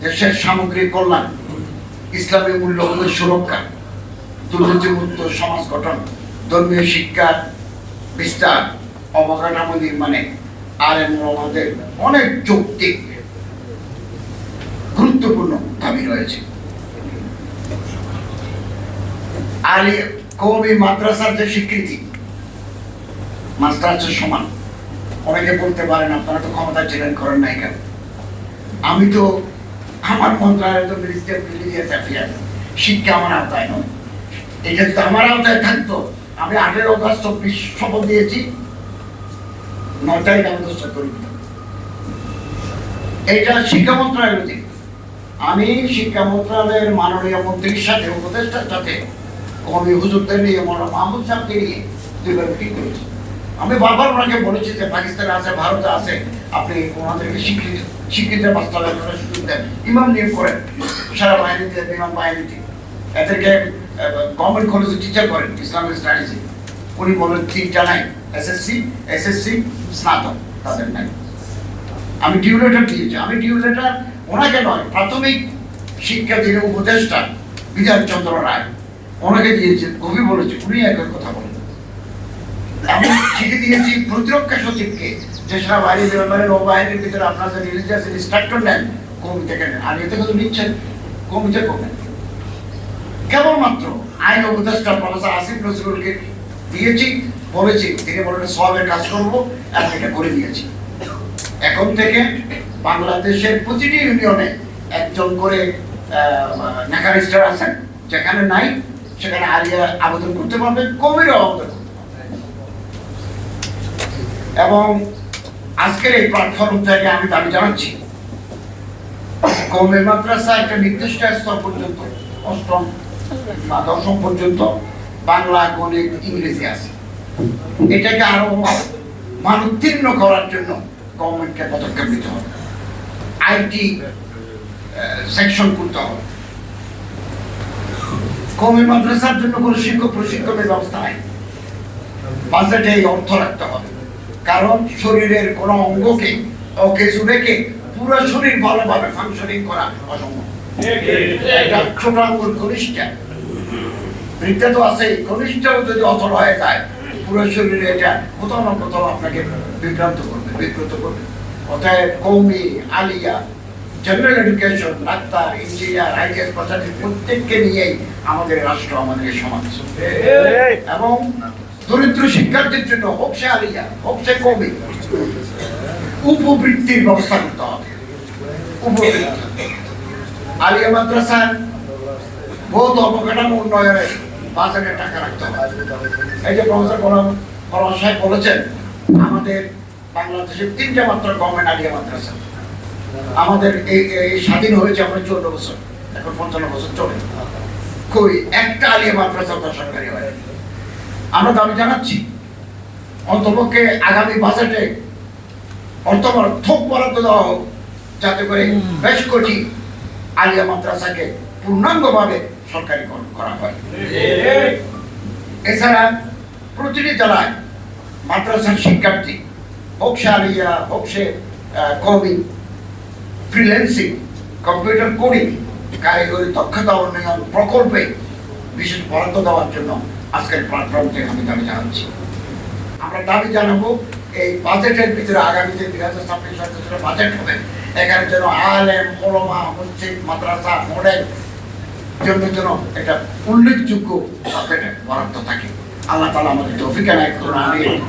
দেশের সামগ্রিক কল্যাণ, ইসলামী মূল্যবোধের সুরক্ষা, দুর্নীতিমুক্ত সমাজ গঠন, ধর্মীয় শিক্ষার বিস্তার, অবকাঠামো নির্মাণে আলেম ওলামাদের অনেক যৌক্তিক গুরুত্বপূর্ণ দাবি রয়েছে। আলী কওমি মাদ্রাসার যে স্বীকৃতি, মাস্টার সমান, অনেকে বলতে পারেন আপনারা তো ক্ষমতা ছিলেন, করেন নাই কেন? আমি তো আমার মন্ত্রণালয় তো মিনিস্ট্রি অফ রিলিজিয়াস অ্যাফেয়ার্স, শিক্ষা আমার আওতায় নয়। এটা যদি আমার আওতায় থাকতো, আমি 18 অগস্ট শপথ দিয়েছি, 9 তারিখ আমি দস্তখত করে দিতাম। এটা শিক্ষা মন্ত্রণালয়ের অধীনে। আমি শিক্ষা মন্ত্রণালয়ের মাননীয় মন্ত্রীর সাথে, উপদেষ্টার সাথে, কওমি হুজুরদের নিয়ে, মৌলানা মাহমুদ সাহেবকে নিয়ে 2 বার মিটিং করেছি। আমি বারবার ওনাকে বলেছি যে পাকিস্তানে আছে, ভারতে আছে, আপনি ওনাদেরকে স্বীকৃতির বাস্তবায়ন করার সুযোগ দেন, ইমাম নিয়োগ করেন সারা বাহিনীতে, বিমান বাহিনীতে, এদেরকে গভর্নমেন্ট কলেজে টিচার করেন ইসলামিক স্টাডিজে। উনি বলেন 3টা নাই, এসএসসি স্নাতক তাদের নাই। আমি ডিউ লেটার দিয়েছি। আমি ডিউ লেটার ওনাকে নয়, প্রাথমিক শিক্ষা যিনি উপদেষ্টা বিধানচন্দ্র রায়, ওনাকে দিয়েছে। কবি বলেছে, উনি একই কথা বলেন। আমি চিঠি দিয়েছি প্রতিরক্ষা সচিবকে, যে সারা বাহিনী, নৌবাহিনীর ভিতরে আপনাদের রিলিজিয়াস ইনস্ট্রাক্টর নেন, কমি থেকে নেন। আর এতে কিন্তু নিচ্ছেন, কমিতে কমেন। কেবলমাত্র আইন উপদেষ্টা প্রফেসর আসিফ নজরুলকে দিয়েছি, বলেছি, তিনি বলেন সওয়াবের কাজ করবো, এবং এটা করে দিয়েছি। এখন থেকে বাংলাদেশের প্রতিটি ইউনিয়নে একজন করে নেকারিস্টার আছেন, যেখানে নাই সেখানে আলিয়া আবেদন করতে পারবে, কমিরও আবেদন করতে পারবে। এবং আজকের এই প্ল্যাটফর্ম থেকে আমি দাবি জানাচ্ছি, কওমি মাদ্রাসা একটা নির্দিষ্ট স্তর পর্যন্ত, 8ম বা 10ম পর্যন্ত বাংলা, গণিত, ইংরেজি আছে। এটাকে আরো মানোত্তীর্ণ করার জন্য গভর্নমেন্টকে পদক্ষেপ নিতে হবে, আইটি সেকশন করতে হবে। কওমি মাদ্রাসার জন্য কোনো শিক্ষক প্রশিক্ষণের ব্যবস্থা নাই, বাজেটে এই অর্থ রাখতে হবে। কারণ শরীরের কোনো অঙ্গকে অকেজু রেখে পুরো শরীর ভালোভাবে ফাংশনিং করা অসম্ভব। এটা ছোট আঙ্গুল কনিষ্ঠা, বৃদ্ধা তো আছে, কনিষ্ঠাও যদি অচল হয়ে যায়, পুরো শরীরে এটা কোথাও না কোথাও আপনাকে বিভ্রান্ত করবে, বিব্রত করবে। অতএব কওমি, আলিয়া, general education, doctor, engineer, ITS প্রশাসন প্রত্যেককে নিয়েই আমাদের রাষ্ট্র, আমাদের সমাজ। এবং দরিদ্র শিক্ষার্থীর জন্য হোক সে আলিয়া, হোক সে কওমি, উপবৃত্তির ব্যবস্থা করতে হবে। উপবৃত্তি আলিয়া মাদ্রাসার বহুত অবকাঠামো উন্নয়নে বাজেটে টাকা রাখতে হবে। এই যে প্রফেসর গোলাম সাহেব বলেছেন, আমাদের বাংলাদেশের 3টা মাত্র গভর্নমেন্ট আলিয়া মাদ্রাসা। আমাদের এই স্বাধীন হয়েছে আমরা 14 বছর, এখন 55 বছর চলে, কই একটা আলিয়া মাদ্রাসা সরকারি হয়। আমরা দাবি জানাচ্ছি, অন্তপক্ষে আগামী বাজেটে অর্থ থোক বরাদ্দ দেওয়া হোক, যাতে করে বেশ কোটি আলিয়া মাদ্রাসাকে পূর্ণাঙ্গভাবে সরকারিকরণ করা হয়। এছাড়া প্রতিটি জেলায় মাদ্রাসার শিক্ষার্থী, হোক সে আলিয়া, হোক সে কওমি, ফ্রিল্যান্সিং, কম্পিউটার কোডিং, কারিগরি দক্ষতা উন্নয়ন প্রকল্পে বিশেষ বরাদ্দ দেওয়ার জন্য আজকের প্ল্যাটফর্ম থেকে আমি দাবি জানাচ্ছি। আমরা দাবি জানাবো, এই বাজেটের ভিতরে আগামীতে 2026 বাজেট হবে, এখানে যেন আলেম, ওলামা, মসজিদ, মাদ্রাসা, মডেল জন্য যেন একটা উল্লেখযোগ্য বাজেটে বরাদ্দ থাকে। আল্লাহ তাআলা আমাদের তৌফিক এনায়েত করুন। আমিন।